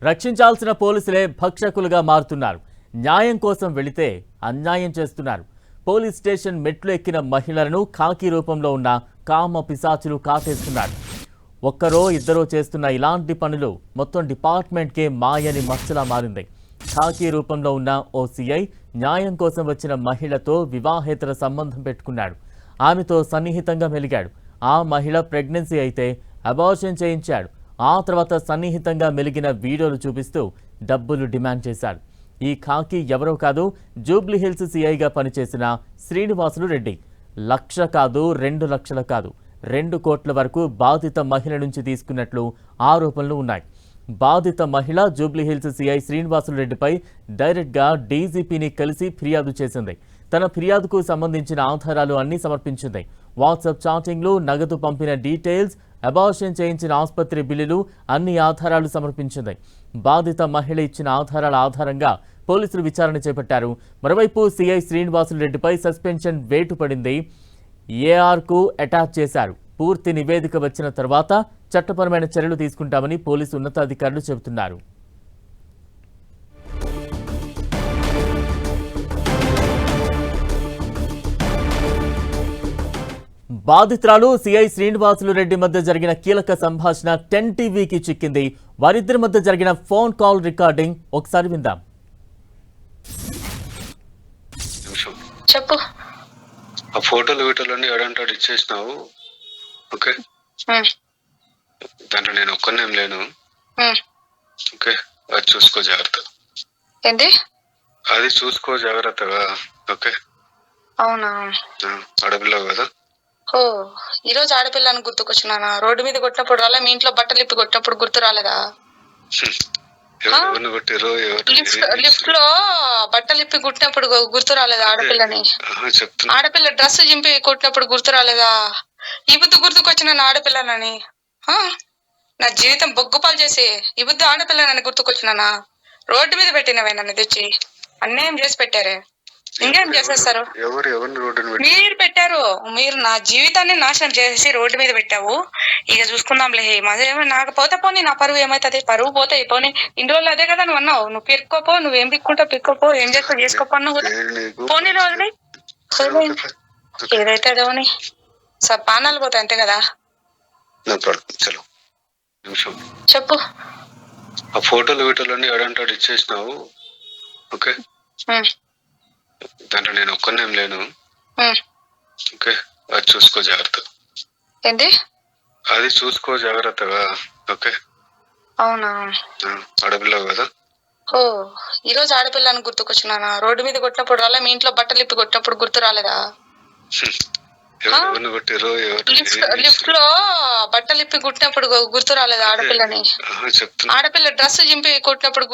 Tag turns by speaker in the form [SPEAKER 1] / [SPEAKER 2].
[SPEAKER 1] రక్షించాల్సిన పోలీసులే భక్షకులుగా మారుతున్నారు. న్యాయం కోసం వెళితే అన్యాయం చేస్తున్నారు. పోలీస్ స్టేషన్ మెట్లు ఎక్కిన మహిళలను ఖాకీ రూపంలో ఉన్న కామ పిశాచులు కాటేస్తున్నారు. ఒక్కరో ఇద్దరో చేస్తున్న ఇలాంటి పనులు మొత్తం డిపార్ట్మెంట్కే మాయని మచ్చలా మారింది. ఖాకీ రూపంలో ఉన్న ఓ సిఐ న్యాయం కోసం వచ్చిన మహిళతో వివాహేతర సంబంధం పెట్టుకున్నాడు. ఆమెతో సన్నిహితంగా మెలిగాడు. ఆ మహిళ ప్రెగ్నెన్సీ అయితే అబార్షన్ చేయించాడు. ఆ తర్వాత సన్నిహితంగా మెలిగిన వీడియోలు చూపిస్తూ డబ్బులు డిమాండ్ చేశాడు. ఈ ఖాకీ ఎవరో కాదు, జూబ్లీహిల్స్ సిఐగా పనిచేసిన శ్రీనివాసులు రెడ్డి. 1,00,000 కాదు, 2 లక్షలు కాదు, 2 కోట్ల వరకు బాధిత మహిళ నుంచి తీసుకున్నట్లు ఆరోపణలు ఉన్నాయి. బాధిత మహిళ జూబ్లీహిల్స్ సిఐ శ్రీనివాసులు రెడ్డిపై డైరెక్ట్గా డీజీపీని కలిసి ఫిర్యాదు చేసింది. తన ఫిర్యాదుకు సంబంధించిన ఆధారాలు అన్నీ సమర్పించింది. వాట్సాప్ చాటింగ్లు, నగదు పంపిన డీటెయిల్స్, అబార్షన్ చేయించిన ఆసుపత్రి బిల్లులు, అన్ని ఆధారాలు సమర్పించింది. బాధిత మహిళ ఇచ్చిన ఆధారాల ఆధారంగా పోలీసులు విచారణ చేపట్టారు. మరోవైపు సిఐ శ్రీనివాసులు రెడ్డిపై సస్పెన్షన్ వేటు పడింది. ఏఆర్కు అటాచ్ చేశారు. పూర్తి నివేదిక వచ్చిన తర్వాత చట్టపరమైన చర్యలు తీసుకుంటామని పోలీసు ఉన్నతాధికారులు చెబుతున్నారు. బాధితురాలు సిఐ శ్రీనివాసులు రెడ్డి మధ్య జరిగిన కీలక సంభాషణ 10 టీవీకి చిక్కింది. వారిద్దరి మధ్య జరిగిన ఫోన్ కాల్ రికార్డింగ్ ఒకసారి విందాం.
[SPEAKER 2] చెప్పు.
[SPEAKER 3] ఆ ఫోటోలు వీటోలన్నీ ఎడంటాడు ఇచ్చేసినావు. ఓకే, దాంట్లో నేను ఒక్కనేం లేను. ఓకే, అది చూసుకో జాగ్రత్త.
[SPEAKER 2] ఏంటి
[SPEAKER 3] అది చూసుకో జాగ్రత్తగా. ఓకే,
[SPEAKER 2] అవునా?
[SPEAKER 3] ఆడపిల్లవు కదా.
[SPEAKER 2] ఓ, ఈ రోజు ఆడపిల్లని గుర్తుకొచ్చినానా? రోడ్డు మీద కొట్టినప్పుడు రాలే? మీ ఇంట్లో బట్టలు ఇప్పి కొట్టినప్పుడు గుర్తు రాలేదా?
[SPEAKER 3] ఎవరిని కొట్టిరో
[SPEAKER 2] లిఫ్ట్ లో బట్టలు ఇప్పి కుట్టినప్పుడు గుర్తు రాలేదా? ఆడపిల్లని ఆడపిల్ల డ్రెస్ చింపి కొట్టినప్పుడు గుర్తు రాలేదా? ఈ బుద్ధి గుర్తుకొచ్చిన ఆడపిల్లనని నా జీవితం బొగ్గుపాలు చేసి ఈ బుద్ధి ఆడపిల్లనని గుర్తుకొచ్చినానా? రోడ్డు మీద పెట్టినవే నన్ను తెచ్చి అన్యాయం చేసి పెట్టారే. ఇంకేం చేసేస్తారు? మీరు పెట్టారు. మీరు నా జీవితాన్ని నాశనం చేసి రోడ్డు మీద పెట్టావు. ఇక చూసుకుందాంలే. మదేమో నాకు పోతే పోనీ, నా పరువు ఏమైతుంది? పరువు పోతే పోనీ. ఇన్ని రోజులు అదే కదా నువ్వు అన్నావు. నువ్వు పిక్కోపో, నువ్వేం పిక్కుంటావు పిక్కోపో, ఏం చేస్తావు చేసుకోపో అన్నావు కదా. పోనీ రోజుని ఏదైతే అదేమని పానాలు పోతాయి అంతే కదా. చెప్పు.
[SPEAKER 3] ఆ ఫోటోలు వీటోలన్నీ ఎడంటాడు ఇచ్చేసినావు. ఓకే, దాంట్లో నేను ఒక్కనేం లేను. ఓకే, అది చూసుకో జాగ్రత్త.
[SPEAKER 2] ఏంటి?
[SPEAKER 3] అది చూసుకో జాగ్రత్తగా. ఓకే,
[SPEAKER 2] అవునా?
[SPEAKER 3] ఆడపిల్లవు కదా.
[SPEAKER 2] ఓ, ఈ రోజు ఆడపిల్లని గుర్తుకొచ్చినానా? రోడ్డు మీద కొట్టినప్పుడు రాలే? మీ ఇంట్లో బట్టలు ఇప్పి కొట్టినప్పుడు గుర్తు రాలేదా?
[SPEAKER 3] ఎవరిని కొట్టిరో
[SPEAKER 2] లిఫ్ట్ లో బట్టలు ఇప్పి కుట్టినప్పుడు గుర్తు రాలేదా? ఆడపిల్లని ఆడపిల్ల డ్రెస్ చింపి కొట్టినప్పుడు